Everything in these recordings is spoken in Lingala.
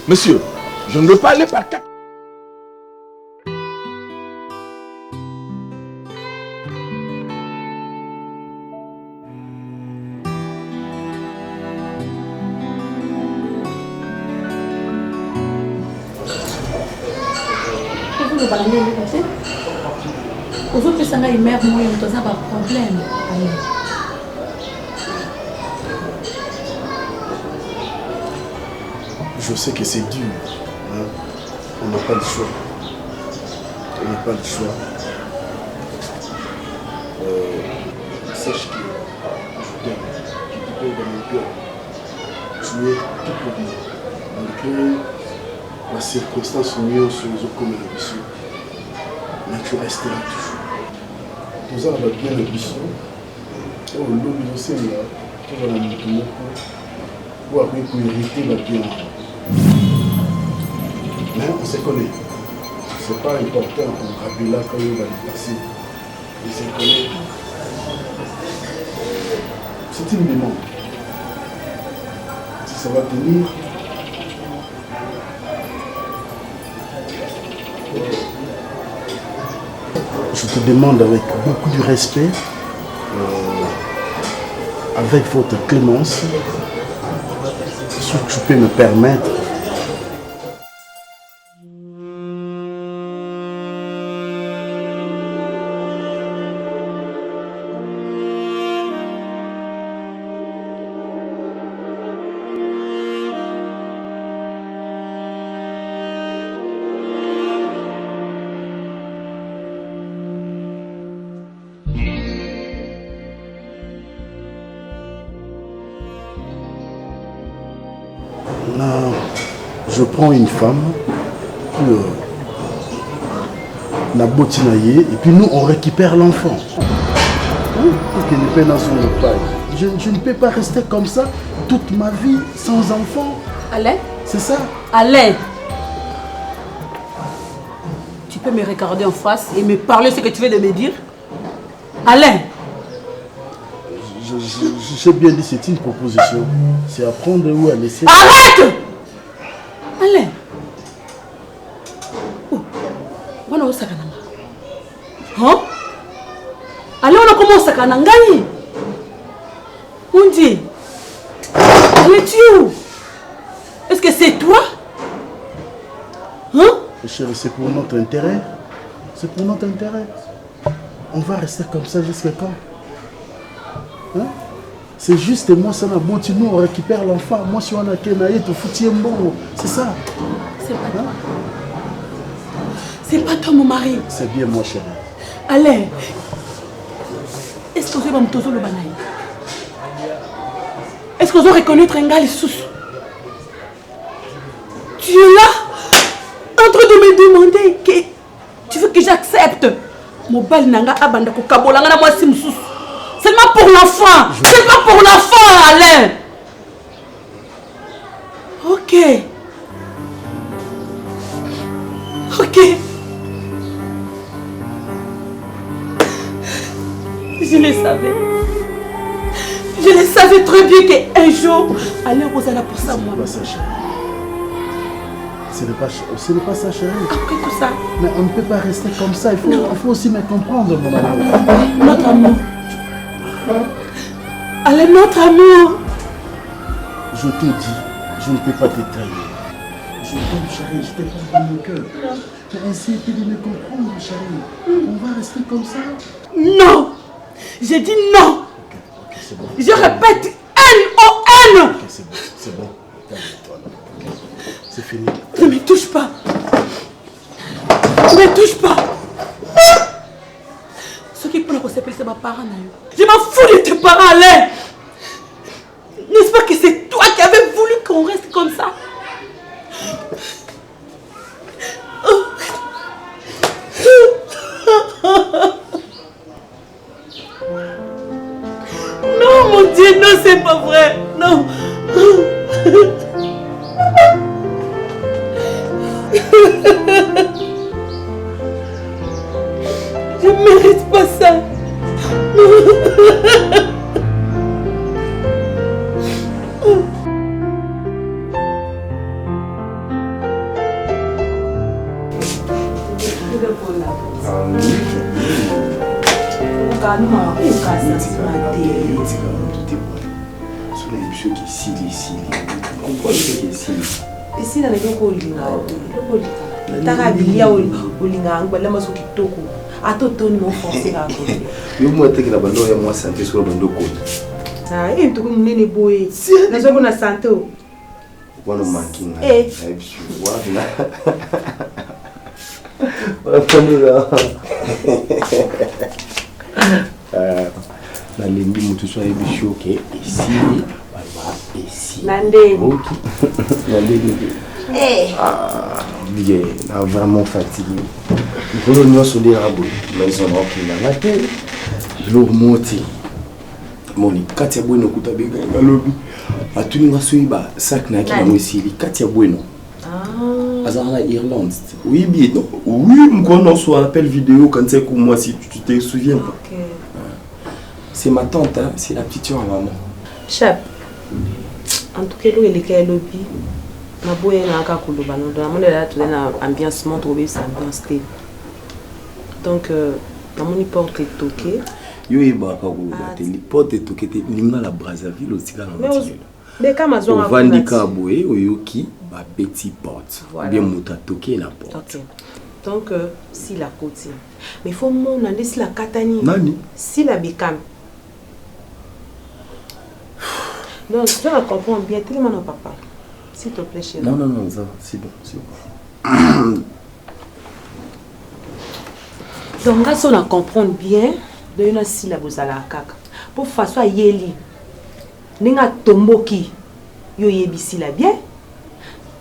Monsieur, je ne veux pas aller par quatre. Je sais que c'est dur. Hein? On n'a pas le choix. On n'a pas le choix. Sache que je t'aime. Je te paye dans mon cœur. Tu es toute ma vie. Malgré la circonstance où nous sommes comme la mission. Mais tu resteras toujours. Nous avons bien la mission. Oh, l'eau aussi, là. Tu vas la mettre pour après pour hériter la bien. Mais on se connaît. Ce n'est pas important pour Kabila quand il va le passer. Il se connaît. C'est une demande. Si ça va tenir, je te demande avec beaucoup de respect, avec votre clémence, si tu peux me permettre. Je prends une femme, la botinaye, et puis nous on récupère l'enfant. Je ne peux pas rester comme ça toute ma vie sans enfant. Alain? C'est ça? Alain! Tu peux me regarder en face et me parler ce que tu veux de me dire? Alain! J'ai bien dit, c'est une proposition. C'est à prendre ou à laisser. Arrête! Alain! Oh, on a où ça? Hein? Alain, on a comment ça? On dit? Alain, tu es où? Est-ce que c'est toi? Hein? Chérie, c'est pour notre intérêt. C'est pour notre intérêt. On va rester comme ça jusqu'à quand? Hein? C'est juste moi, ça n'a bon, nous on récupère l'enfant. Moi, si on a kenaï, tu foutis un bon. C'est ça. C'est pas toi. C'est pas toi, mon mari. C'est bien, moi, chérie. Alain, est-ce que vous avez le banaï? Est-ce que vous avez reconnu Trengal sous? Tu es là en train de me demander que tu veux que j'accepte mon bal nanga abanda ko kabola ngana moi sim sous. Seulement pour l'enfant. C'est pas pour l'enfant, Alain. Ok. Ok. Je le savais. Je le savais très bien qu'un jour, Alain Rosala pour ça, moi. Ce n'est pas ça, chérie. Après tout ça. Mais on ne peut pas rester comme ça. Il faut aussi me comprendre, mon amour. Notre amour. Alain, notre amour. Je te dis, je ne peux pas te trahir. Je t'aime, chérie, je te parle dans mon cœur. Mais essaye de me comprendre, chérie. On va rester comme ça. Non. J'ai dit non. Ok, c'est bon. Je répète, N-O-N. Ok, c'est bon. C'est fini. Ne me touche pas. Ne me touche pas. Ce qui peut nous s'appeler, c'est ma parent. Je m'en fous de tes parents, Alain. N'est-ce pas que c'est toi qui avais voulu qu'on reste comme ça? Non, mon Dieu, non, c'est pas vrai. Non. Je ne mérite pas ça. calme, il casse ça. Sur les choses qui ici. Comprends ce qui est ici. Ici, dans les gens qui Tarabilia olinga ngwala maso kitoko. Atoto ni mo forcer la ko. Yo mo teke la bando ya mo santé sur bando ko. Ah, et to ko munene boye. Na zo ko na santé o. Wana makinga. Eh. Wana. Wana. Na limbi mutu so e bishoke ici. Ici. Nandeni. OK. Nandeni. Eh. Ah, bien, là vraiment fatigué. Il faut nous se dire à bout. Mais ils sont là la tête. Je leur monte. Moni, Katia Bueno kuta bega ngalobi. Atuni ngasuiba sac na kina mwesili Katia Bueno. Ah. Azana Irlande. Oui, bien. Oui, on soit un appel vidéo quand c'est comme moi si tu te souviens pas. OK. C'est ma tante, hein? C'est la petite sœur à maman. Chap. En tout cas, le cas lobby. Ma boye na ka kuluba no dans mon là tout na ambiance mon trouver ça ambiance té. Donc na mon porte est toqué. Yo e ba ka kuluba té li porte est toqué té linga la Brazzaville aussi kana matiki. Mais comme azon vandi ka boye oyoki ba petit porte. Bien muta toqué la porte. OK. Donc si la côte. Mais faut mon na laisse la katani. Nani? Si la bikam. Donc je comprends bien tellement non papa. S'il te plaît, chérie. Non, ça, c'est bon. Donc, là, si on comprend bien, de une syllabe à la caca. Pour façon yeli, n'enga tomboki, yo yebisi la bien.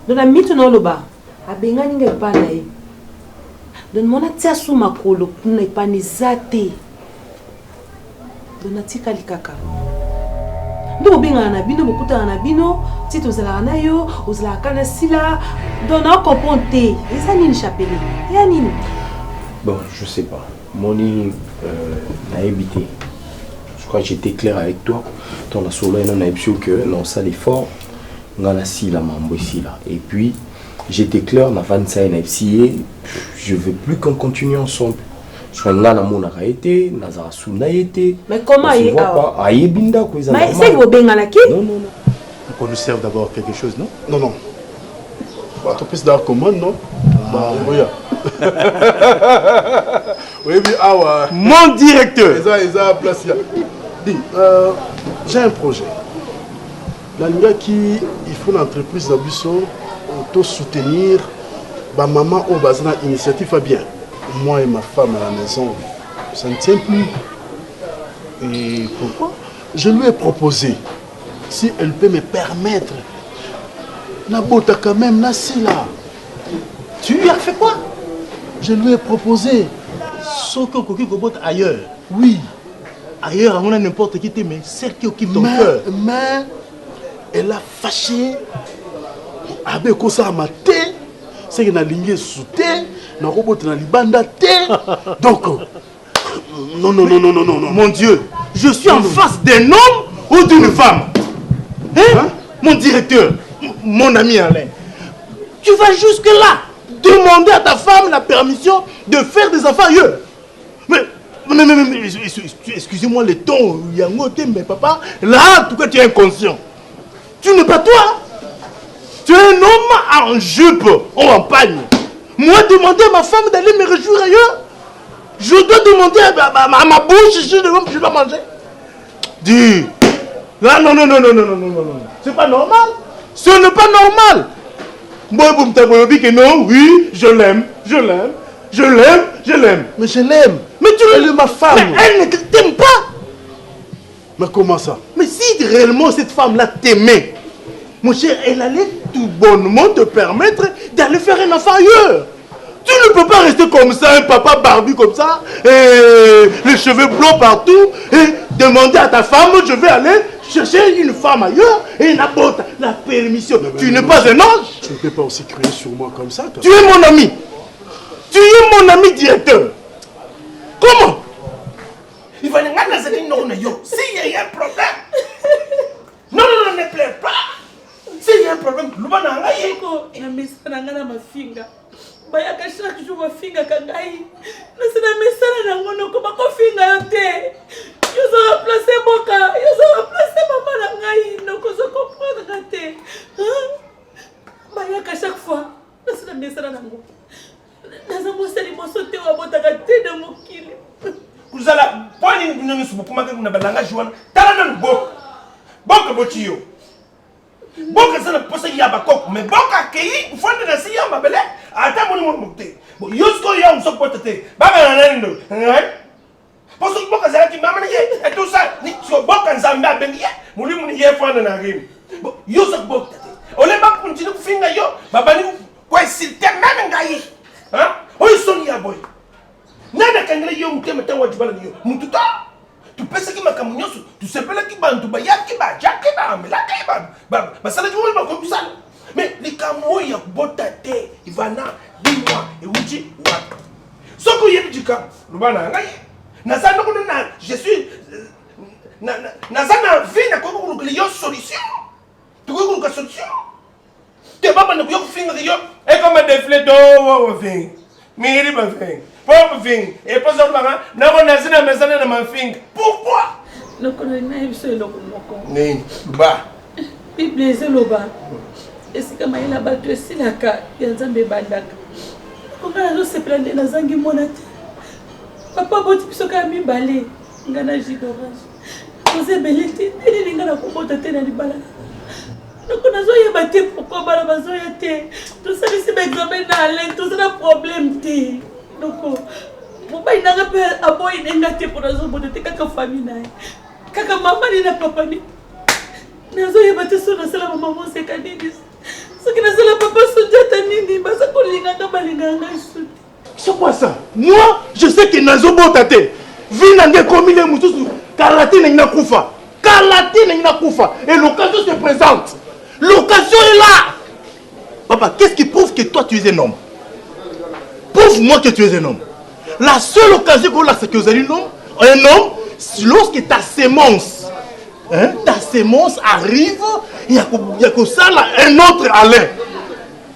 Donc, la mythe non le bas, a benga n'enga pas naï. Donc, mon atia sous ma colo, n'est pas nizate. Donc, natika li caca. Nous bien na bino bokuta na bino ti to zala na yo ozala kana sila donc on comprend et ça ni chapelle ya nini. Bon, je sais pas. Moni a évité. Je crois que j'étais clair avec toi. Ton la solo non a sûr que non ça l'effort ngana sila mambo ici là. Et puis j'étais clair na van ça na je veux plus qu'on continue ensemble. Je suis là mon arrêté, Nazara Souna été. Mais comment il est Aïebinda quoi ça. Mais c'est vous benga qui? Non. Qu'on nous serve d'abord quelque chose, non? Non. Bah tu peux dar commande non? Bah oui. Oui bien awa. Mon directeur. Ça place là. Dis j'ai un projet. La ligne qui il faut l'entreprise d'Abusso auto soutenir ba maman au bazana initiative va bien. Moi et ma femme à la maison, ça ne tient plus. Et pourquoi? Je lui ai proposé, si elle peut me permettre, Nabota quand même, Nassila. Tu lui as fait quoi? Je lui ai proposé. Soko Koki Kobot ailleurs. Oui. Ailleurs, on a n'importe qui, mais celle qui occupe ton cœur. Mais elle a fâché. Avec ça à ma tête, c'est qu'elle a ligné sous terre. Donc, non. Mon Dieu, je suis en face d'un homme ou d'une femme. Hein? Mon directeur, mon ami Alain, tu vas jusque là demander à ta femme la permission de faire des enfants ailleurs. Mais excusez-moi le ton, mais papa, là, en tout cas, tu es inconscient. Tu n'es pas toi. Tu es un homme en jupe ou en pagne. Moi, demander à ma femme d'aller me réjouir ailleurs. Je dois demander à ma bouche si je dois manger. Dis. Là, non. C'est pas normal. Ce n'est pas normal. Moi, vous me dites que non, oui, je l'aime. Mais je l'aime. Mais tu elle est ma femme. Mais elle ne t'aime pas. Mais comment ça? Mais si réellement cette femme-là t'aimait, mon cher, elle allait tout bonnement te permettre d'aller faire un enfant ailleurs. Tu ne peux pas rester comme ça, un papa barbu comme ça, et les cheveux blancs partout, et demander à ta femme, je vais aller chercher une femme ailleurs, et n'importe la permission. Tu n'es pas un ange. Tu ne peux pas aussi crier sur moi comme ça. Tu es mon ami. Tu es mon ami directeur. Comment? Il va y avoir s'il y a un problème. Non, ne pleure pas. S'il y a un problème, nous allons aller. Bayaka chaque jour bafinga kangai. Na sina mesana na ngono ko bakofinga yote. Ils ont remplacé Boka. Ils ont remplacé Maman Langaï. Donc, ils ont compris raté. Bah, chaque fois, c'est la messe à la langue. Dans un mot, c'est les mots sautés à Botakate de Mokili. Vous allez, point de vue, vous pouvez vous n'avez langage joint. Talent Boka. Boka Botio. Boka, c'est le poste Yaba Kok. Mais Boka, qui, vous faites de la Sia, ma belle, attends mon mot. Yosko Yam Sopote. Babanando. Parce que Boka Zaki Mamma et tout ça, ni sur Boka Zamba Benye, Moulim Yer Fan and Agim. Yosok Boka. On n'est pas continué de finir yo, Babani, quoi, s'il t'aime même Gaï. Hein? Oh, ils sont ya boy. Nada Kangre yo, Moutem, Tawajubalio. Moututa. Tu peux ce qui m'a camougnon, tu sais pas qui va, tu vas yaki, Jakiba, mais la Kaiba. Ça ne joue pas comme ça. Mais les camours, il y a Botate, Ivana, dis-moi, et Uji, what? Ce que y a du camp, Lubana, Nazano, je suis. Nazana, vie, n'a pas de solution. Tu veux une solution? Tu n'es pas de finir, et comme un défilé d'eau, mais il va faire. Pauvre fing, et pas seulement, n'a pas de maison de ma fing. Pourquoi? Le colonel, c'est le mot. Né, bas. Bible, c'est le bas. Et c'est comme il a battu aussi la carte, il y a un bébadak. Comment on se prend dans Zangi Monate? Papa, bon, tu peux se balai. Ngana Gidoras. Vous avez belleté, et il y a un combat de terre dans les balades. Donc, on a zoé battu pourquoi Balabazo était. Tout ça, c'est l'examen d'aller, tout ça, le problème. Donc, pourquoi il n'a pas à boire une engagée pour la zone de kaka famille? Kaka maman n'a pas papa. N'a zoé battu sur la salle à maman, c'est Canidis. Ce qui n'a pas papa soudé à Nini, mais ça qu'on balinga. C'est quoi ça? Moi, je sais que Nazo Botate, Vinange comme il est moussou, Kalati n'a koufa. Kalati n'a koufa. Et l'occasion se présente. L'occasion est là. Papa, qu'est-ce qui prouve que toi tu es un homme? Prouve-moi que tu es un homme. La seule occasion qu'on a, c'est que vous avez un homme, lorsque ta sémence, ta sémence arrive, il y a que ça là, un autre Alain.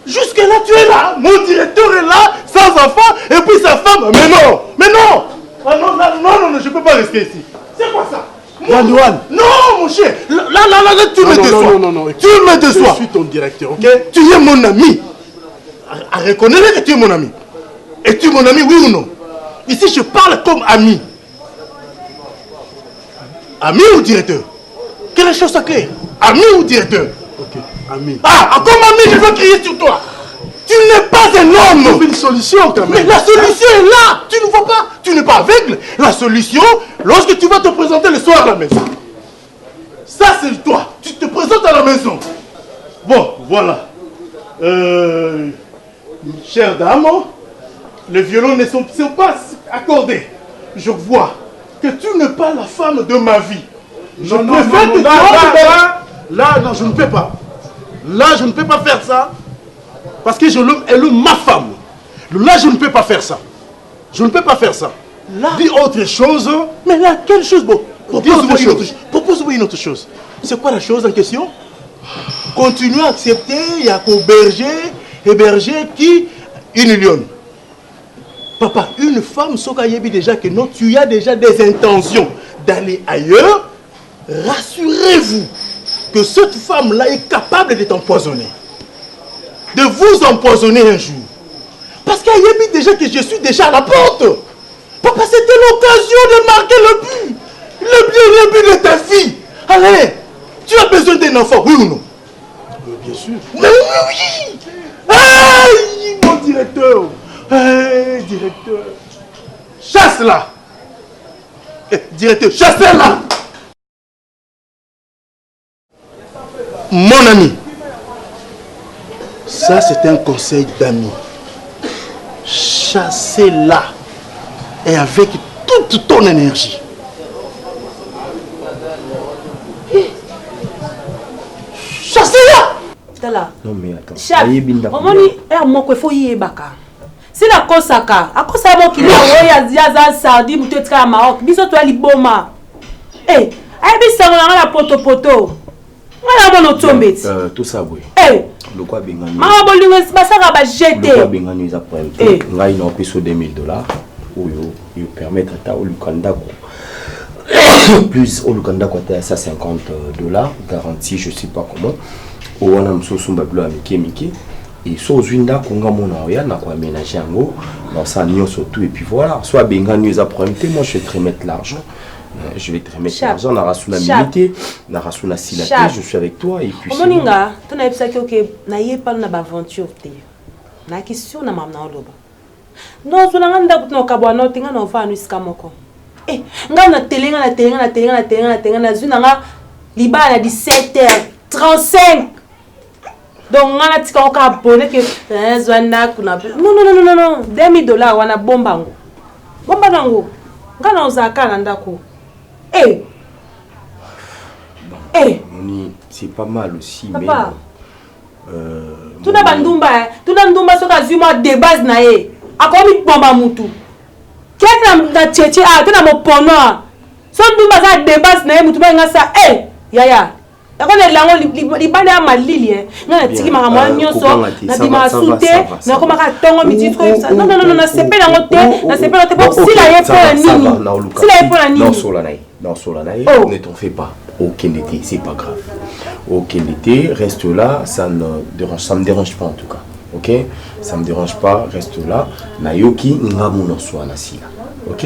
Jusque là, tu es là. Mon directeur est là, sans enfant, et puis sa femme. Mais non, mais non. Ah non, non, je ne peux pas rester ici. C'est quoi ça? Wanouane. Non, mon cher. Là, tu me déçois. Non. Tu me déçois. Je suis ton directeur, ok? Tu es mon ami. Reconnais que tu es mon ami. Et tu es mon ami, oui ou non? Ici, je parle comme ami. Ami ou directeur? Quelle chose sacrée? Ami ou directeur? Ok, ami. Ah, comme ami, je veux crier sur toi. Tu n'es pas un homme. Trouve une solution quand même. Mais la solution est là. Tu ne vois pas. Tu n'es pas aveugle. La solution, lorsque tu vas te présenter le soir à la maison. Ça, c'est toi. Tu te présentes à la maison. Bon, voilà. Chère dame, les violons ne sont pas accordés. Je vois que tu n'es pas la femme de ma vie. Je préfère que Là, non, je ne peux pas. Là, je ne peux pas faire ça. Parce que elle est ma femme. Là, je ne peux pas faire ça. Je ne peux pas faire ça. Là. Dis autre chose. Mais là, quelle chose? Bon, propose-moi une autre chose. C'est quoi la chose en question? Continue à accepter, il y a qu'au berger qui une lionne. Papa, une femme, Sokayebi déjà que non, tu as déjà des intentions d'aller ailleurs. Rassurez-vous que cette femme-là est capable de t'empoisonner. De vous empoisonner un jour. Parce qu'elle dit déjà que je suis déjà à la porte. Papa, c'était l'occasion de marquer le but. Le but de ta vie. Allez, tu as besoin d'un enfant, oui ou non? Bien sûr. Mais oui. Aïe, mon directeur. Hey, directeur. Chasse-la. Directeur, chassez-la. Mon ami. Ça, c'est un conseil d'ami. Chassez-la. Et avec toute ton énergie. Chassez-la. Tala. Non mais attends. Chef, omoni moko faut yebaka. Si la kosaka, akosa mo kila oya ziaza sardi muto tika Maroc, biso to liboma. Eh, ay bisango na poto. Ngala mono tombet. Tout ça oui. Eh. Le quoi bengani. Ma bolingo basaka ba jeter. Le quoi bengani za problème. Ngai na peso $2000 ou yo permettre ta ou lukanda ko. plus au Luganda côté à ça $50 garantie je sais pas comment au wana msoso mbablo amiki et so zwinda konga mona ya na kwa ménager yango dans ça nion surtout et puis voilà soit benga nous a problème moi je vais te remettre l'argent je vais te remettre l'argent na rasuna milité na rasuna silate je suis avec toi et puis moninga tona epsa ki OK na yepa na ba aventure te na question na mamna oloba non so na nganda kutno kabwana tinga na ofa anu iskamoko nga na telenga na zuna nga libana 17h35 donc nga na tika ka abonné que zwana kuna non $20 wana bomba nango nga na ozaka na ndako Moni c'est pas mal aussi papa, mais tuna ndumba soka zuma de base na ye akomi bomba mutu keta na cheche tena mopono so ndumba za de base na ye mutu ba ngasa yaya akona lango libane ya malili nga tiki mama nyonso na bima sute na koma ka tongo mititi ko ça non na sepela ngote na sepela te pour si la ye pour nini si la ye pour nini non solanai ne t'en fais pas aucun été c'est pas grave aucun été reste là ça me dérange pas en tout cas OK ça me dérange pas reste là na yoki ngamu no so na sila OK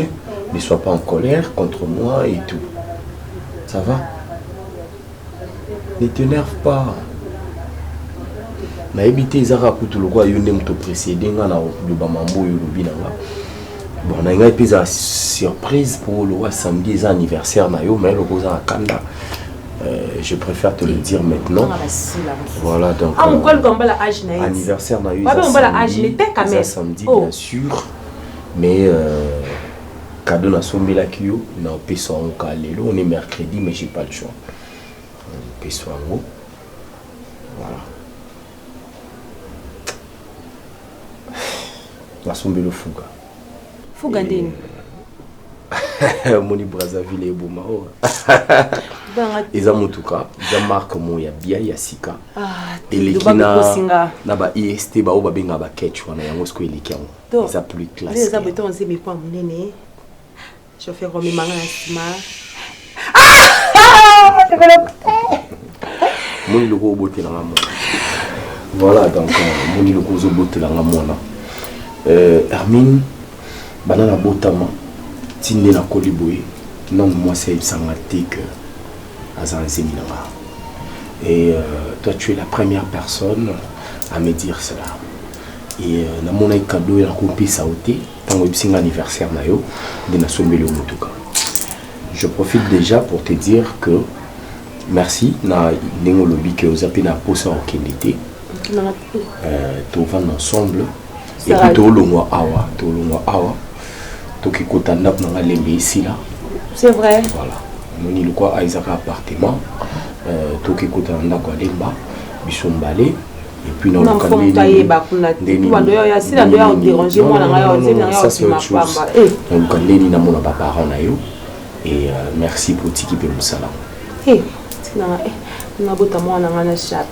ne sois pas en colère contre moi et tout ça va. Ne t'énerve pas. Na évité zara kutu lokwa yonde mto précédé nga na lobamambo yo lobinanga. Bon na nga pesa surprise pour le samedi les anniversaire na yo mais le koza kanda. Je préfère te le dire maintenant. Voilà donc anniversaire na yo samedi bien sûr mais cadeau na sombela kiyo na pesa on kalelo on est mercredi mais j'ai pas le choix. Pessoango. Voilà. La sombelo fuga. Fuga ndini. Moni Brazzaville et Boumao. Ils ont mutuka, ils ont marque mo ya bia ya sika. Et les kina na ba IST ba oba benga ba ketch wana yango sko elikiango. Ils a plus classe. Les habitants c'est mes points munene. Je fais remis manga na sima. Moni loko boté la maman. Voilà donc moni loko zo boté la maman. Hermine banana botama tinde na koliboy non moi c'est sangatique azanzeminanga. Et toi tu es la première personne à me dire cela. Et na mon cadeau ya kompi saoté tant que anniversaire na yo de na sombele mutuka. Je profite déjà pour te dire que merci na nengolobi que vous avez na posa au Kendité. Tout va ensemble et puis tout le mois awa tout qui kotanda na lembe ici là. C'est vrai. Voilà. Moni le quoi Isaac appartement tout qui kotanda kwa lemba bisombale et puis na lokande ba kuna tout bando ya sila ndo ya déranger moi na ngayo nzina ya otima pamba na lokande ni na mona ba parents na yo et merci pour tiki pe musala na bota moi na ngana chat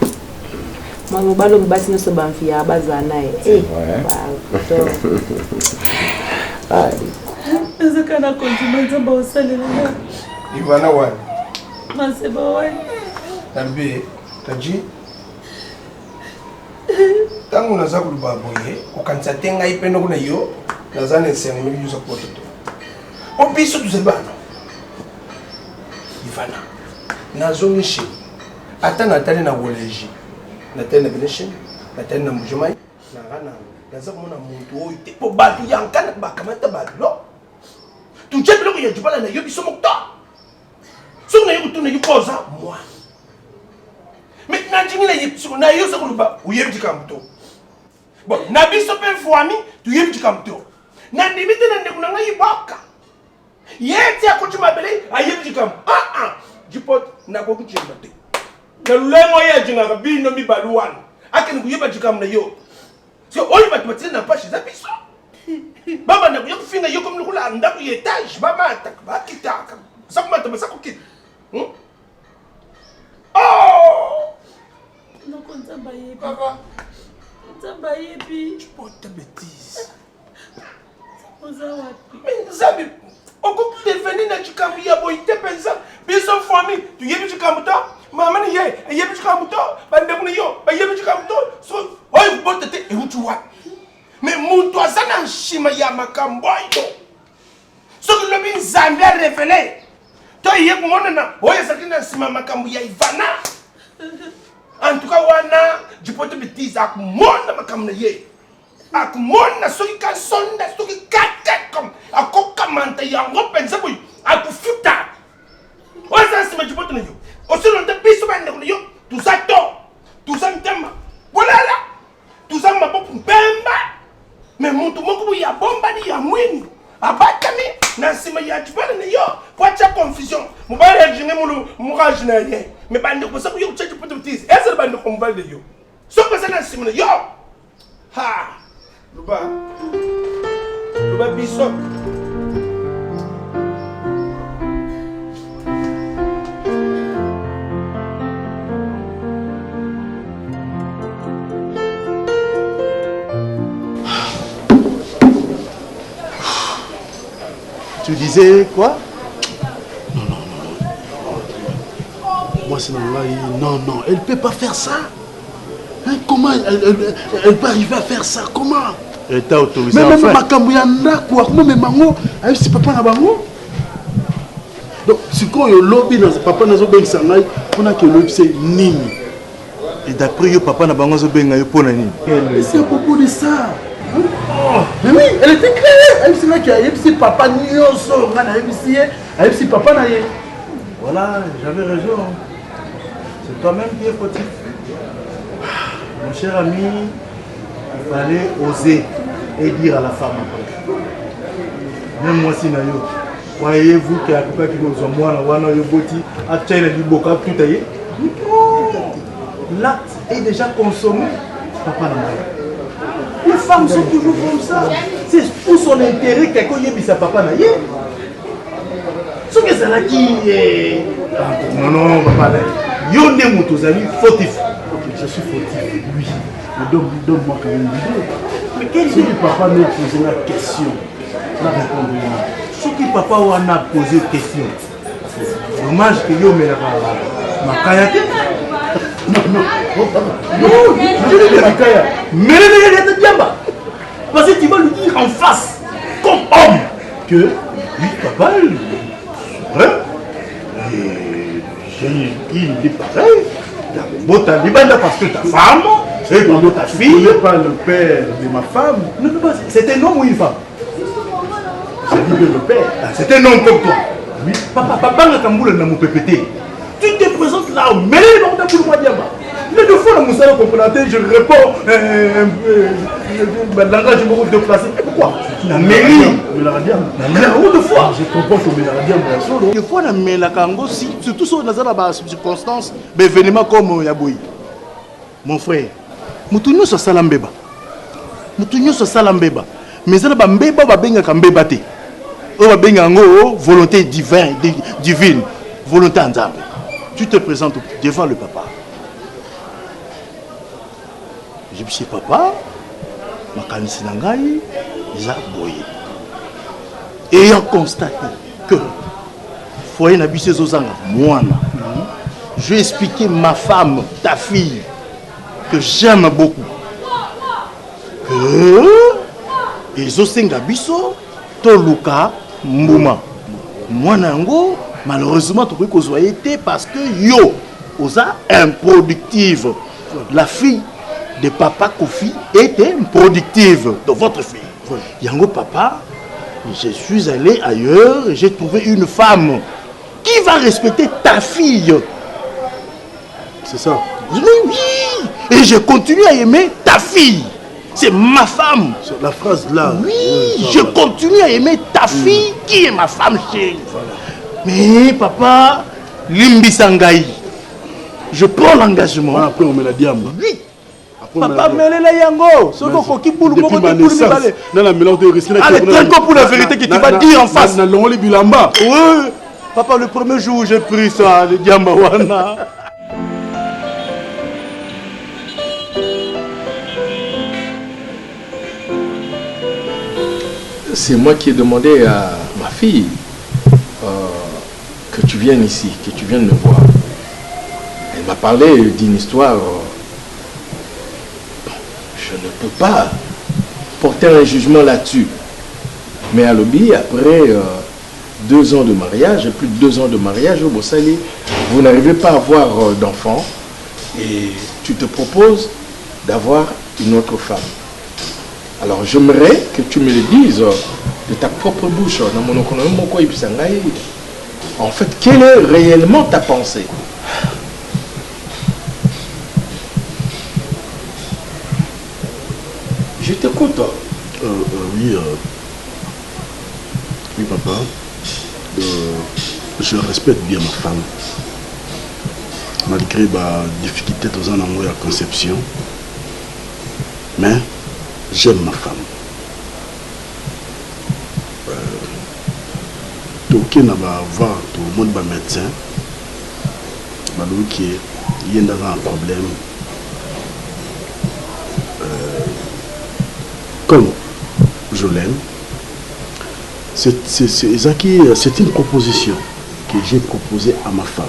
moi mo balo mbasi no so banfia bazana ezaka na continue nzamba osalela Ivana wa maseba wa tambe taji tangu naza kuluba boye ukanisa tenga ipendo kuna yo nazana esenga mimi yuza poteto obiso tuzebana Ivana nazo mishi ata natali na college natali na benation natali na mujumai na ngana naza kumona muntu oyo te po batu yankana bakamata balo tujebe loko ya jubala na yo biso mokta so na yo tuna yo poza moi mais na jingina yipso na yo sa kuluba uyebi kamto bon na biso pe fwami tu yebi kamto na ndimite na ndekuna ngai baka yeti akuchuma bele ayebi kam jipot na ko kuchimba te na lulengo ya jinga ka bino mi baluwan akeni kuyeba jikam na yo so oyi batmatine na pashi za biso baba na kuyo kufinga yo komni kula anda ku etage baba atak ba kitaka sakuma ta basako kit no konza baye papa nzamba yebi jipot ta bêtise oza wapi mais zabi oko intervenir na chikambu ya boyite pensa biso famille tu yebi chikambu to mama ni ye yebi chikambu to bande kuna yo ba yebi chikambu to so oy botete e utuwa mais muntu azana nshima ya makambo yo so que le nzambe a révélé to ye kumona na oya sakina nsima makambo ya Ivana en tout cas wana jipote bitiza akumona makambo na ye akumona soki ka sonda soki kate comme akokamanta yango pensa boy akufuta oza nsima jipote na yo osilonde biso bande kuna yo tout ça ntema voilà tout ça mabopu mpemba mais muntu moko ya bomba ni ya mwini abatami na nsima ya jibana na yo poacha confusion mubale ya jinge mulu murage na ye mais bande ko sabu yo tcheje poto bitize ese bande ko mubale yo so ko sana nsima na yo ha luba biso Tu disais quoi? Non. Moi, c'est non, elle ne peut pas faire ça. Hein, comment elle peut arriver à faire ça? Comment? Elle t'a autorisé à faire. Même Makambuyanda, quoi? Même Mango, si papa n'a pas Mango. Donc, si quand il lobby dans papa n'a pas Sangai, on a que le c'est Nini. Et d'après le papa n'a pas Mango, c'est à propos de ça. Mais oui, elle était claire. Elle s'est là qu'il y a un papa Nyoso, un papa Naye. Voilà, j'avais raison. C'est toi-même qui es fautif. Mon cher ami, il fallait oser et dire à la femme après. Même moi, si Nayo, croyez-vous qu'il y a quelqu'un qui nous a l'acte est déjà consommé. Papa Naye. Les femmes sont toujours comme ça. C'est pour son intérêt quelqu'un y a papa naïe. Ce que c'est là qui est. Non, papa naïe. Yo ne tes amis fautif. Ok, je suis fautif. Oui. Mais donne-moi quand même l'idée. Mais quel est le papa me posé la question? La réponse. Ce que papa a posé question. Dommage que yo me la kayate. Non, je ne vais pas. Mais le diamba. Parce que tu vas lui dire en face, comme homme, que oui, papa, il est pareil. Parce que ta femme, c'est comme ta fille. Tu n'es pas le père de ma femme. Non, c'est un homme ou une femme? C'est le père. C'est un homme comme toi. Oui, papa, n'a pas pété. Tu te présentes là, mais les pour moi diamba. Mais deux fois, je réponds le langage est beaucoup déplacé. Pourquoi? La mairie. Deux fois. Je comprends que des fois, la mairie, surtout sur les circonstances, des événements comme Yaboui. Mon frère, nous sommes Salambeba. Nous sommes Salambeba. Mais ça va mbeba va benga kambeba te. On va benga volonté divine, volonté en tu te présentes devant le papa. Je dis papa, ma kanisi nangai, ils ont boyé. Ayant constaté que foyer n'a bissé zozanga, moi, je vais expliquer ma femme, ta fille, que j'aime beaucoup. Que ils ont senga biso, toluka mbuma. Moi nango, malheureusement, tu peux qu'on été parce que yo, osa improductive. La fille de papa Kofi était productive de votre fille. Yango papa, je suis allé ailleurs et j'ai trouvé une femme qui va respecter ta fille. C'est ça? Oui. Et je continue à aimer ta fille. C'est ma femme. La phrase là. Oui, je continue à aimer ta fille qui est ma femme chérie. Voilà. Mais papa, Limbi Sangaï, je prends l'engagement. Après on met la diable. Oui. Papa, mêlez la yango. Ce qu'on qui pour le moment pour la mélange de risque. Allez, très pour la vérité que tu vas dire en face. Oui. Papa, le premier jour où j'ai pris ça, le diambawana. C'est moi qui ai demandé à ma fille que tu viennes ici, que tu viennes me voir. Elle m'a parlé d'une histoire. Je ne peux pas porter un jugement là-dessus. Mais à l'objet, après 2 ans de mariage, plus de 2 ans de mariage, au Bossali, vous n'arrivez pas à avoir d'enfant et tu te proposes d'avoir une autre femme. Alors j'aimerais que tu me le dises de ta propre bouche. En fait, quelle est réellement ta pensée? Je t'écoute. Oui, oui, papa. Je respecte bien ma femme. Malgré la difficulté dans un amour et la conception. Mais j'aime ma femme. Ok, on va voir tout le monde, médecin. Il y a un problème. Comme je l'aime, c'est une proposition que j'ai proposée à ma femme.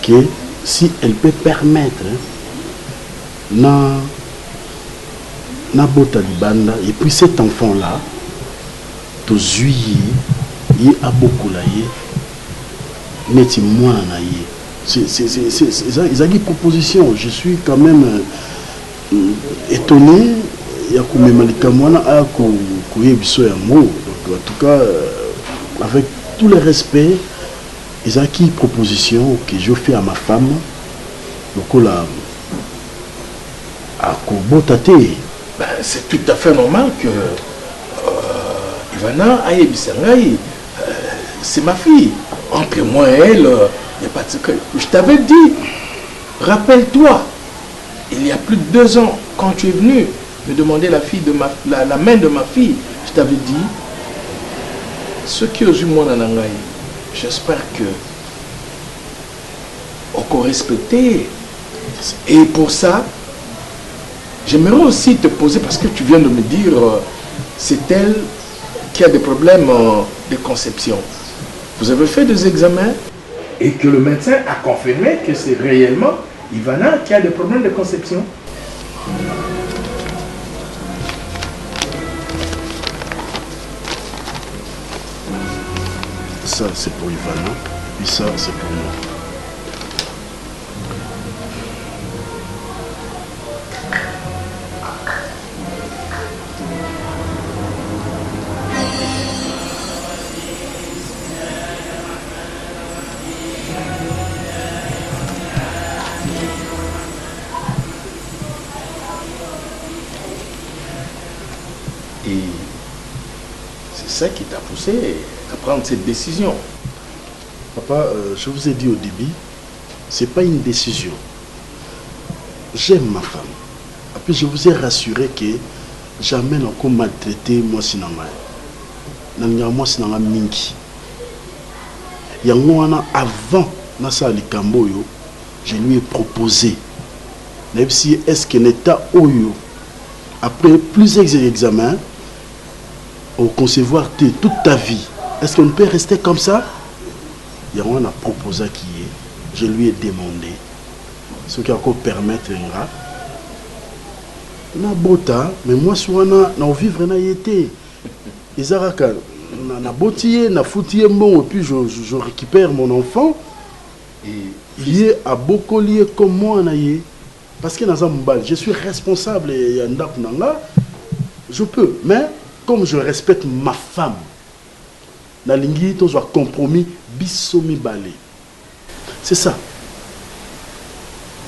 Que si elle peut permettre na bota libanda et puis cet enfant là to zuyi yi abokola ye neti mwana na ye c'est une proposition. Je suis quand même étonné ya kumema likamwana a ko yebiso ya mo. Donc en tout cas avec tout le respect, ils ont une proposition que je fais à ma femme. Donc là à Kobotate. C'est tout à fait normal que Ivana Ayebisangaï, c'est ma fille. Entre moi et elle, il n'y a pas de secret. Je t'avais dit, rappelle-toi, il y a plus de 2 ans, quand tu es venu me demander la main de ma fille, je t'avais dit, ce qui est au moi Nanangaï, j'espère que on peut respecter. Et pour ça, j'aimerais aussi te poser, parce que tu viens de me dire, c'est elle qui a des problèmes de conception. Vous avez fait des examens et que le médecin a confirmé que c'est réellement Ivana qui a des problèmes de conception. Ça, c'est pour Ivana, et ça, c'est pour moi. Et c'est ça qui t'a poussé à prendre cette décision. Papa, je vous ai dit au début, ce n'est pas une décision. J'aime ma femme. Après, je vous ai rassuré que jamais encore maltraité moi sinanga. Moi sinanga mingi. Yangoana avant nasa likamboyo, je lui ai proposé. Même si est-ce que l'état oyo après plusieurs examens au concevoir toute ta vie, est-ce qu'on peut rester comme ça? Yangoana a proposé qui est. Je lui ai demandé ce qui a encore permettre na bota mais moi souvent na vivre na yété ezaraka na botier na foutier bon et puis je récupère mon enfant et il est à beaucoup lié comme moi na yé parce que dans un mbal je suis responsable et ndap nanga je peux mais comme je respecte ma femme na lingi to soit compromis bisomi balé c'est ça.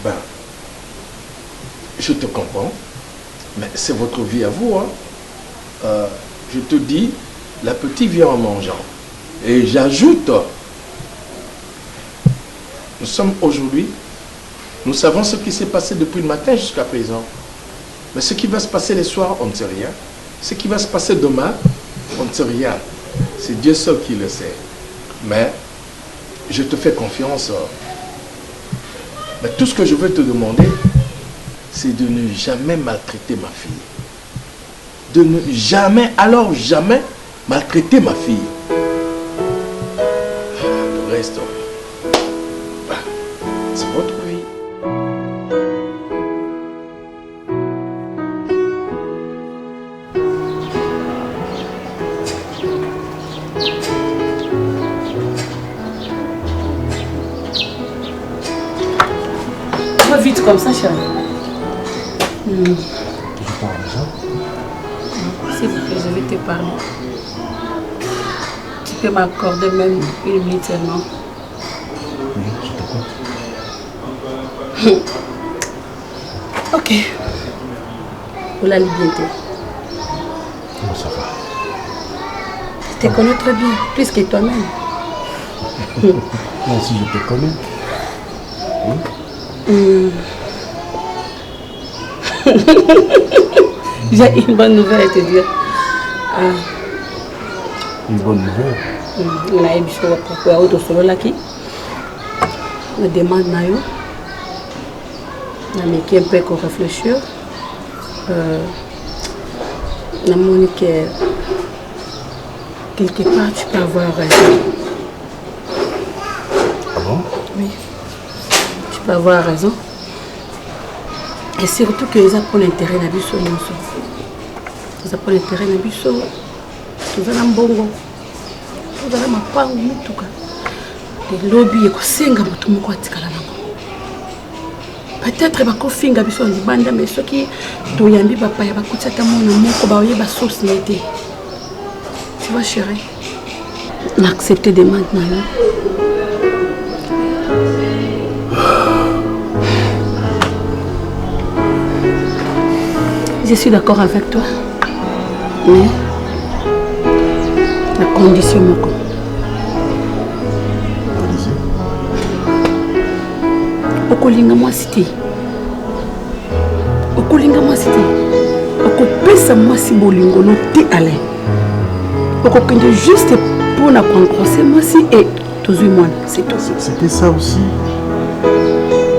Ben, je te comprends, mais c'est votre vie à vous. Hein. Je te dis, la petite vient en mangeant. Et j'ajoute, nous sommes aujourd'hui, nous savons ce qui s'est passé depuis le matin jusqu'à présent. Mais ce qui va se passer les soirs, on ne sait rien. Ce qui va se passer demain, on ne sait rien. C'est Dieu seul qui le sait. Mais je te fais confiance. Mais tout ce que je veux te demander, c'est de ne jamais maltraiter ma fille. De ne jamais, alors jamais, maltraiter ma fille. Le vraie histoire. Bah, c'est votre vie. Va vite comme ça, chérie. Je parle déjà. S'il vous plaît, je vais te parler. Tu peux m'accorder même une minute seulement. Oui, je t'écoute. Ok. Vous la liberté. Comment ça va? Je te connais très bien, plus que toi-même. Moi aussi, je te connais. J'ai une bonne nouvelle à te dire. Une bonne nouvelle. On a eu des choses pour autre solo là qui me demande nayo. On a mis un peu qu'on réfléchir. On a montré que quelque part tu peux avoir raison. Ah bon? Oui. Tu peux avoir raison. Et surtout que les apprennent l'intérêt de la biso. Les apprennent l'intérêt de la biso. Tout ça dans le bongo. Tout ça dans ma pangue. Les lobbies, les senga, tout le monde est peut-être que les finga biso en banda, mais ceux qui doyambi papa ya bakutsa ta mona moko ba oyeba sauce nete. Tu vois chérie, m'accepter de maintenant. Je suis d'accord avec toi, mais la condition moko. Okolinga moi cité. Okolinga moi cité. Okopesa moi si bolingo no te aller. Okokende juste pour na rencontrer moi si et tous moi, c'est tout. C'était ça aussi.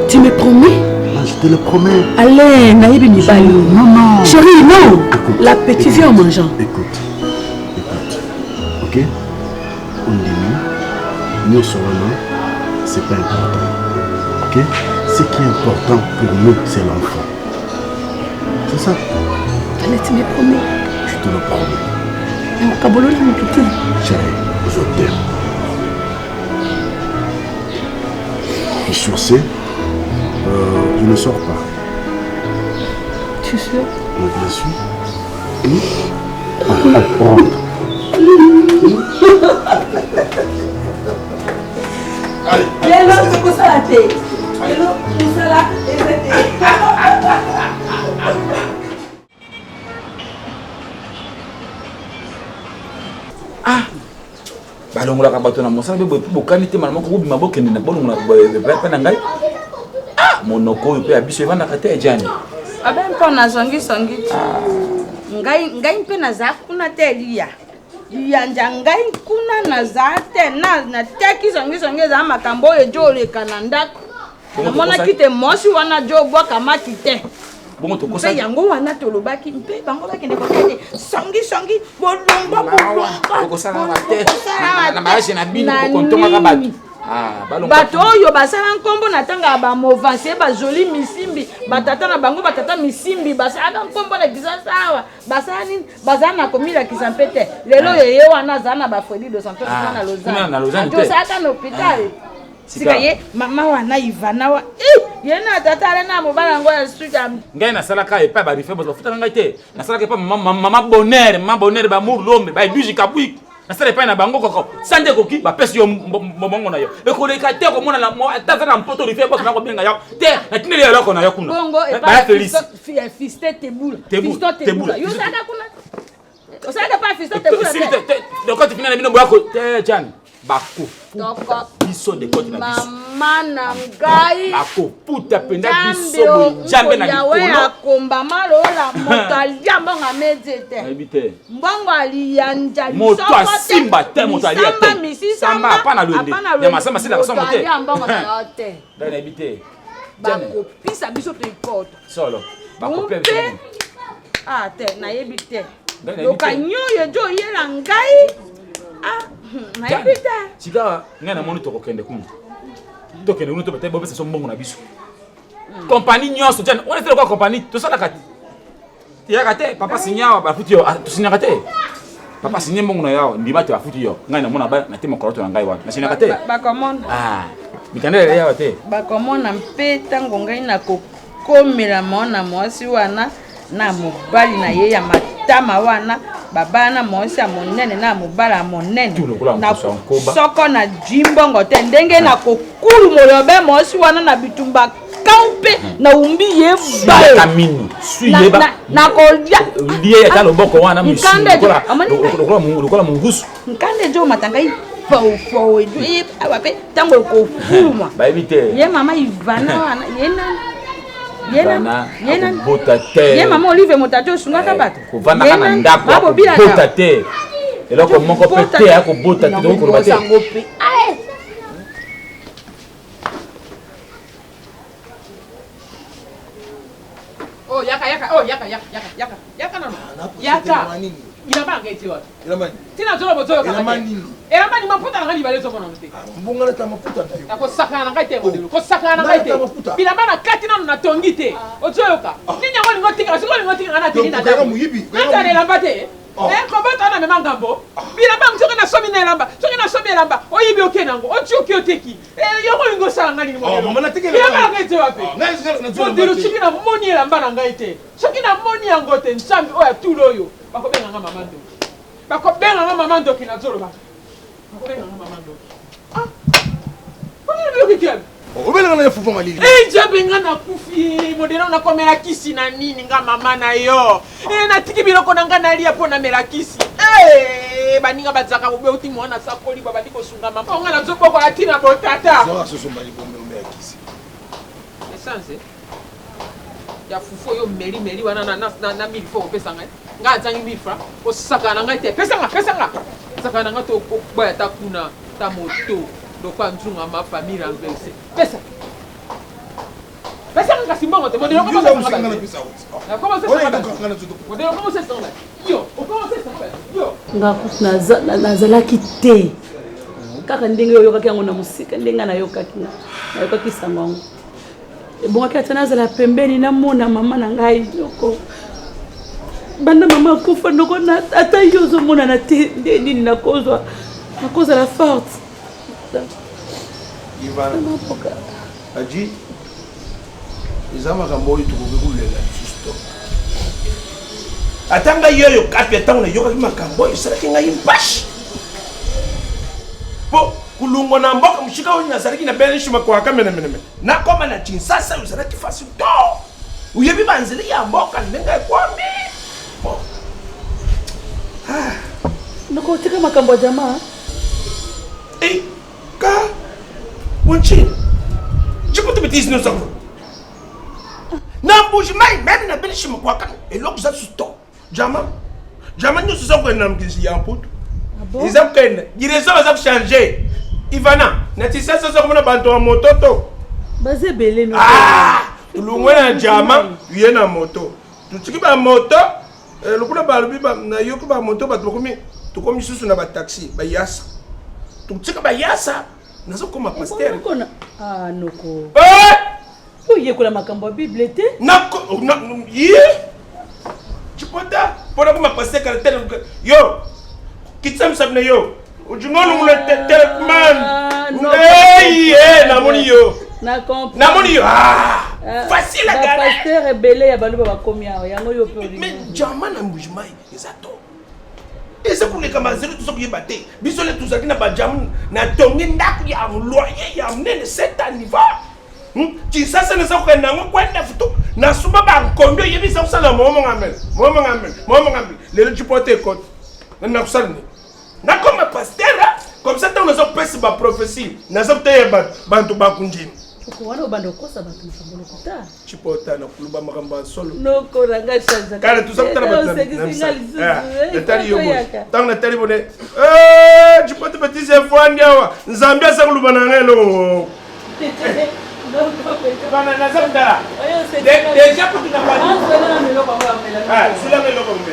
Tu me promets? Je te le promets. Allez, naïbi mi bali. Non. Chérie, non. Écoute, l'appétit vient en mangeant. Écoute. Ok? On dit nous sur le nom, c'est pas important. Ok? Ce qui est important pour nous, c'est l'enfant. C'est ça? Allez, tu me promets? Je te le promets. Chérie, je t'aime. Et sur ce, je ne sors pas. Tu es sûr? Oui, bien sûr. Rentre. Allez. Hello, c'est quoi ça la tête? Hello, c'est ça là. Ah, balongolaka bato na mosala mpe bokani te malamu kobima bokende na bolongola mpe na ngai. Ah, monoko oyo mpe ya biso evandaka te ejani. Abe mpo nazongisongi ti. Ngai mpe naza kuna te Elia. Yanja ngai kuna naza te na teki songisongi eza makambo oyo ejo oleka na ndako. Namonaki te mosi wana jo obwaka maki te. Bongo tokosa yango wana tolobaki mpe bango bakende kokende songisongi bolomba. Tokosala na te na mariage na bino kokontongaka bato. Bato oyo basala nkombo na tanga ba movanse ba joli misimbi batata na bango batata misimbi basala nkombo na kisasawa basala nini bazana na komila kisampete lelo yeye wana zana ba Freddy de Santos na Lausanne to saka na hôpital sika ye mama wana Ivana wa yena tata ale na mobala ngo ya suka ngai na sala ka epa ba rife bo futa ngai te na sala ka epa mama bonheur ba mur lombe ba duji kabwiki nasala epai na bango koko sande koki bapesi yo mbongo na yo ekoleka te komona na tata na mpoto rife bosi na kobenga yo te na tineli eloko na yo kuna bongo epai fiste tebula yo saka kuna osaka pa fiste tebula de côté final bino boyako te Jan bako biso de côté na biso mama na ngai bako puta penda biso jambe na likolo yawe akomba malola moto aliamba nga medzete ebite mbongo aliyanja moto asimba te moto aliya te samba hapana lwende ya masamba sila kusoma te mbongo na te dana ebite bako pisa biso te ikoto solo bako pe te na yebite loka nyoyo jo yela ngai tika ngai namoni tokokende kuna tokende kuna tobeta bopesa so mbongo na biso compagnie nyonso tiana on était quoi compagnie tosalaka tiyaka te papa signawa bafuti yo tosignaka te papa signé mbongo na yo ndima te bafuti yo ngai namona ba na te mokoloto na ngai wana nasignaka te bakomona mikandela yawa te bakomona mpe ntango ngai nakokomela mwana mwasi wana na mobali na ye ya matama wana babana mwasi ya monene na mobali ya monene soko na jimbongo te ndenge nakokulu molobe mwasi wana na bitumba kampe na umbi ye bae kamini suyeba nakolia liye ya loboko wana lokola mungusu nkande jo matanga fo edu abape tango ko fuluma bayebi te ye mama Ivana wana yena bota te ye mama Olive motato sungaka bato kovanda kana ndako bota te eloko moko pe te ako bota te donc ko bate oh yaka nono yaka ilamba ngeti wapi Ilamani. Tina zolo bozo kama Ilamani. Ilamani mafuta na ngani balezo kono mte. Mbunga leta mafuta tayo. Ako sakana ngate modelo. Ko sakana ngate. Bilamba na kati na na tongite. Ozoyoka. Ninya ngoni ngotika, sikoli ngotika na tini na damu. Kwa muyibi. Nata ne lamba te. Ko bota na mema ngambo. Bilamba msoka na somi na lamba. Soki na somi lamba. Oyibi okenango. Ochuki oteki. Yoko ngo sala ngani modelo. Mama natike le. Bilamba ngate wapi? Na modelo chiki na moni lamba na ngate. Soki na moni yangote nsambi oya tuloyo. Bakobenga nga mamando. Bakobenga nga mamando kina zolo ba. Bakobenga nga mamando. Kuni ndio kitu. Obela na fufu malili. Jabenga na kufi modelo na komela kisi na nini nga mama na yo. Na tiki biloko na nga na lia pona mela kisi. Baninga bazaka bobe uti mwana sakoli baba diko sunga mama. Nga na zoboko atina botata. Zora soso mali bombe ya kisi. Essence. Ya fufu yo meri wana na mili fo pesa ngai. Nga zangi mifra o sakana ngai te pesa nga sakana nga to ko baya ta kuna ta moto do kwa nzunga ma famille renversée pesa nga simbongo te modelo comment ça va comment ça modelo comment ça va yo comment ça va yo nga nazalaki te kaka ndenge oyokaki yango na musika ndenge nayokaki sango yango ebongaki ata nazala pembeni namona mama na ngai yoko banda mama kufa ndoko ata yo ozomona na te nde nini nakozwa la forte Ivana aji izama kamboyi tukoke kulela lisusto atanga yoyo kapi atango na yoka makambo isalaki ngai mpashi po kulungo na mboka mshika woni nazalaki na bene shima kwa kamene na koma na chinsasa uzalaki fasi to uyebi banzeli ya mboka ndenga kwambi nakotika makambo jamaa ka Wanchi, je peux te mettre ici nous avons. N'embouge mai même na belle chima kwa kan et l'autre ça sous ton. Jama nous sommes qu'on nam qui en pote. Ils ont qu'une direction va changer. Ivana, na tisa ça comme na banto moto to. Bazé belé no. Tulungwe na jama, yé na moto. Tu ba moto, le kuna ba lubi ba na yoko ba moto ba to komi susu na ba taxi, ba yasa. Tu ba yasa. Nazo koma pasteur. Noko. Oye kula makambo Bible te? Nako Chipota, pona koma pasteur caractère. Yo. Kitsam sabne yo. Ujungolo ngule teleman. Namoni yo. Na comprendre. Namoni yo. Facile à gagner. Pasteur rebelle ya baluba bakomi awo yango yo pe. Mais jamana mbujimai exacto. Et c'est pour les camarades tout ça qui est batté. Bisole tout ça qui n'a pas jam na tongi ndaku ya loyer ya mnene 7 ans. Tu ça ne ça ko nango kwenda futo. Na suba ba nkondo yebi ça sala momo ngamel. Le tu porter compte. Na kusala. Na comme pasteur comme ça on a pèse ba prophétie. Na ça te bantu ba kunjini. Wana bando kosa batu mshambolo kuta. Chipota na kuluba makamba solo. No koranga chanza. Kale tu sabta na natali yo. Tant natali bone. Chipota petit c'est fwandiawa. Nzambia sa kuluba na ngelo. Bana na sabta. Déjà pour tu na pas. Sula ngelo kombe.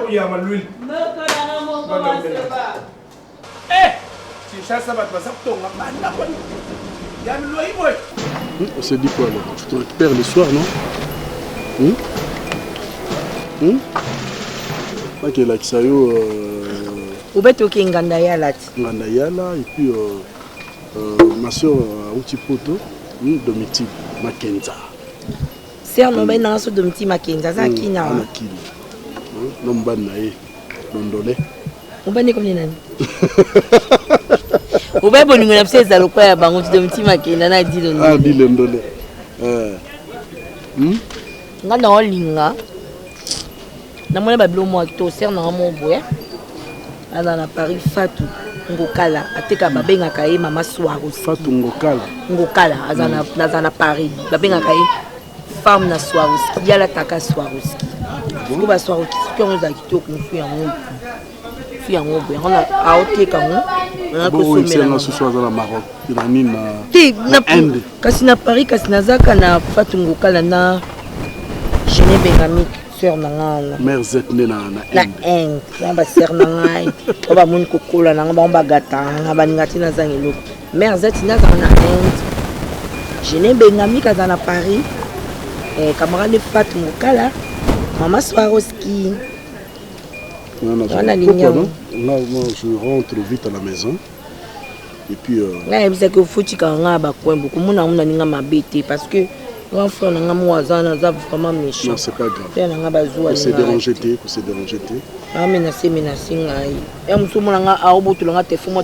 où il y a ma l'huile. Tu chasses ça, tu vas sortir. On s'est dit quoi alors? Tu te récupères le soir, non? Ok, là, ça y est. Ubetoki Ngandayala. Ngandayala, et puis ma soeur Outipoto, Domiti Makenza. Sœur Nobel dans ce Domiti Makenza, ça qui n'a pas. Nombanae, Londolé. On va comme les nani. On va bon nous appeler ça le quoi bango tu Domiti Makenza na dit Londolé. Ah, dit Londolé. Nganda olinga. Na mona babilo mo to sœur na mo boya. Ala na Paris Fatou Ngokala ateka babenga kaye mama Swaros. Fatou Ngokala. Ngokala azana Paris babenga kaye femme na Swaros. Yala taka Swaros. Ko ba Swaros ki on za kitoko mu fi yango be on a oteka ngo on a ko somela na ce soir dans la Maroc ila nini na Inde kasi na Paris kasi nazaka na Fatou Ngokala na Jeanne Bengamik sœur nanga mère zetne na Inde na ba sœur nanga ba mun kokola nanga ba gata nga ba ngati na zangelo mère zetne na Inde Jeanne Bengamik na Paris camarade Fatou Ngokala maman Swarovski. Moi, je rentre vite à la maison. Et puis. C'est que faut que beaucoup de parce que mon frère n'a pas vraiment méchant. Non, c'est pas grave. C'est dérangé. Ah, menacé. Et on se moulanga à Oboutulanga, téléphone,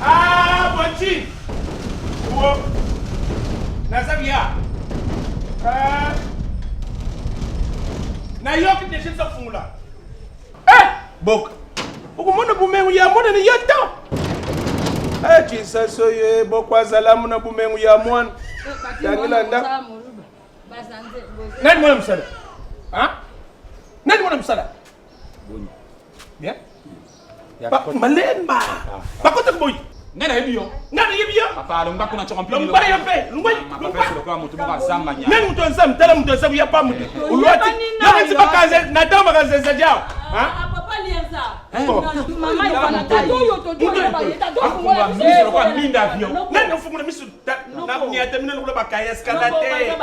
ah, Bonchi! Nazavia! Na yoki deshe sa fungula. Bok. Ukumona bumengu ya mwana ni yata. Chisa soye bokwa salamu na bumengu ya mwana. Yangila nda. Nani mwana msala? Nani mwana msala? Boni. Bien? Malemba. Bakota boy. Nana yebiyo. Nana yebiyo. Papa lumba kuna champion. Lumba yepe. Lumba. Papa c'est le quoi mutu muka zamba nya. Nani mutu nzam tala mutu nzam ya pa mutu. Ulwati. Nani sipakaze na dama kaze sajao. Papa lienza. Mama ifana tayo yo to do ba yeta do ko ngwa miso lo kwa minda avion. Nani ufungula miso na niata mina lo ba kaya escalate.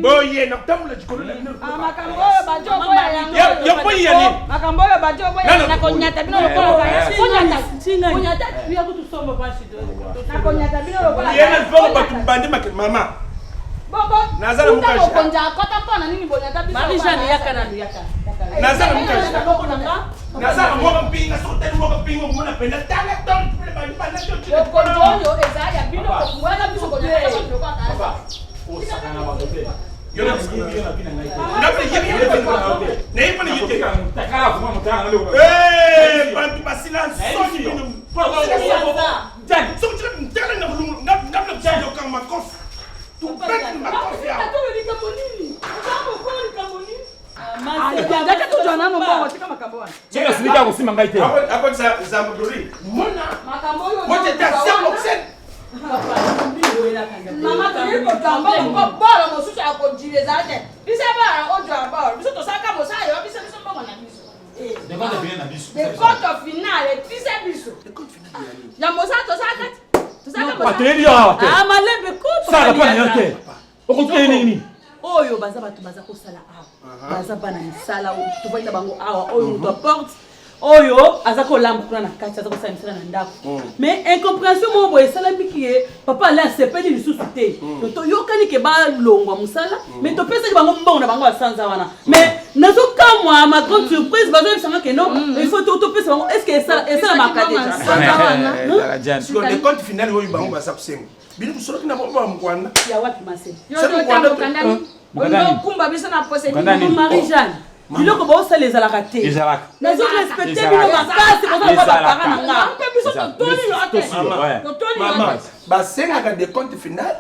Boye na tamula jikolo na mina. Makambo ba jobo ya yango. Yo boye ya ni. Makambo ba jobo ya na ko nyata bino lo kwa kaya. Konyata pia kutusoma basi na konyata bino lo kwa. Yena zvo ba tumbandi mama. Bobo. Nazala mukaji. Konja kota pona nini bonyata biso. Marisha ni yaka na yaka. Nazala mukaji. Nazala mwoga mpinga sote mwoga mpinga mwana penda tanga ton pele ba nyumba ndio. Konjo ezaya bino ko mwana biso konyata bino kwa kaya. Papa. Osakana wa dote. Yona msikini yona pina ngai. Ngapi yeye yeye. Na ipo ni yote. Takala kuma mutanga leo. Bantu basila soni bino. Jani. So chira mtala na bulungu ngapna mjajo kama makofi. Tu peke makofi yao. Cheka sinika kusima ngai tena. Hapo za mburi. Mbona? Makambo yo. Wote tasia boxen. Mama tuliko tamba ko bora mo sucha ko jirezate. Bisa ba o jwa ba. Biso to saka mo sayo, bisa mbongo na biso. De compte final na biso. De compte final, bisa biso. De compte final. Ya mo sa to saka. To saka mo. Pateli yo. Malembe ko. Sala pa na yote. Okutwe nini? Oyo baza batu baza ko sala awa. Baza bana misala to baita bango awa. Oyo to porte. Oyo azako lamba kuna na kati azako sala misala na ndako. Mais incompréhension mo boye sala mikie papa la sepeli lisusu te. To yokani ke ba longwa musala mais to pesa bango mbongo na bango asanza wana. Mais nazo kamwa ma grande surprise bazo bisanga ke non il faut to pesa bango est-ce que ça marque déjà. Sur le compte final oyo bango basa kusenga. Bino kusolo kina bomba mkwanda. Ya wapi mase? Yo to kandani. Oyo kumba biso na posedi Marie-Jeanne. Biloko ba osala ezalaka te. Ezalaka. Nazo respecter bino makasi ko ba parents na nga. Mpe biso to toni lo ate. To toni Mama, basenga ka de compte final.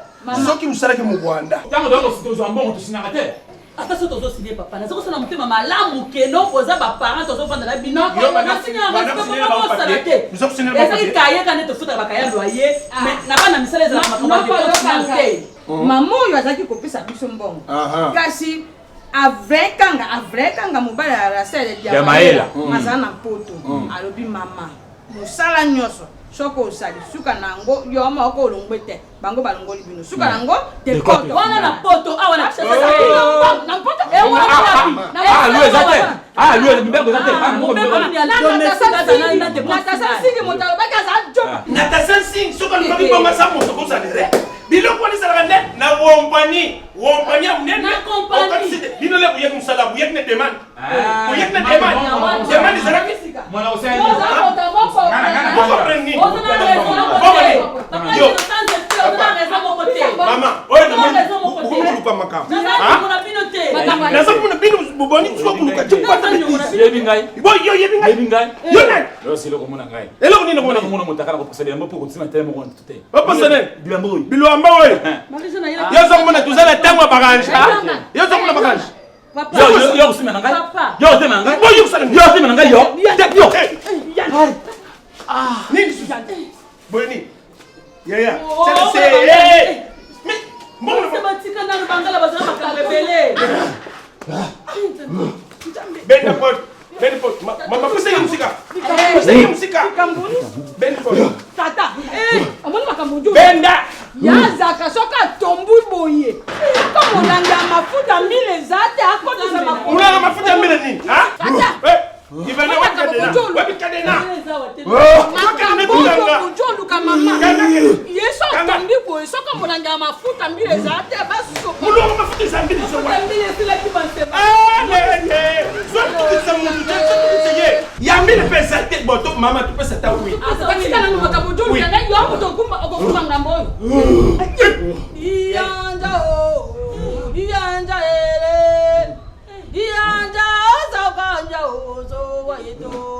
Soki musala ke mu Rwanda. Tango doko sito zo mbongo to sinaka te. Attention, tu as signé papa. Nous avons monté maman là, mon kéno, aux parents, tu as fait la bino. Nous avons signé un papier. Nous avons signé un papier. Cahier quand tu foutre la cahier loyer, mais n'a pas d'amisé les enfants. Maman, il y a qui copie sa biche mbongo. Kasi avec kanga mobile la selle dia Maela. Mazana poto. Alobi mama. Musala nyoso. Soko usali suka nango yoma ko longbete bango balongoli bino suka nango te poto wana na poto awana na poto lui mbego zate Natasha Singh suka lukabi bonga sa moto ko sa dire bilo ko ni sala net na wompani amnene bino le buyek musala buyek ne demande buyek ne demande sala mwana usai Mama, oye na mwana kwa makao. Nasa kuna binu buboni tsuko kuluka chupata ni yebi ngai. Yebi ngai. Yona. Yo silo ko muna ngai. Elo ni ngona ko muna mutakala ko posele mbo ko tsima tele mo ko tute. Papa sene. Bilambo. Bilamba oye. Yo zo muna tuzala tangwa baganje. Yo zo muna baganje. Yo kusima ngai. Yo tema ngai. Yo kusala. Yo tema ngai yo. Yo. Nini sujante. Boni. Yeah. C'est mais bon c'est batika na bangala bazana makabele. Ben pot. Mama pesa musika. Pesa musika. Kambuni. Ben pot. Tata. Amoni makambuju. Benda. Yazaka soka tombu boye. Kama unanga mafuta mbili zate akodi za mafuta. Unanga mafuta mbili nini? Ha? Ibana wakadena. Wakadena. Wakadena mama. Yeso tambi boye soka munanga mafuta mbili zate basi soka. Munanga mafuta za mbili soka. Mbili sila kibansema. Ya mbili pesa te boto mama tu pesa ta oui. Asabatika na makamujulu kana yo mutokuma okukuma ngambo. Iyanja ele. Iyanja zakanja ozo wa yeto.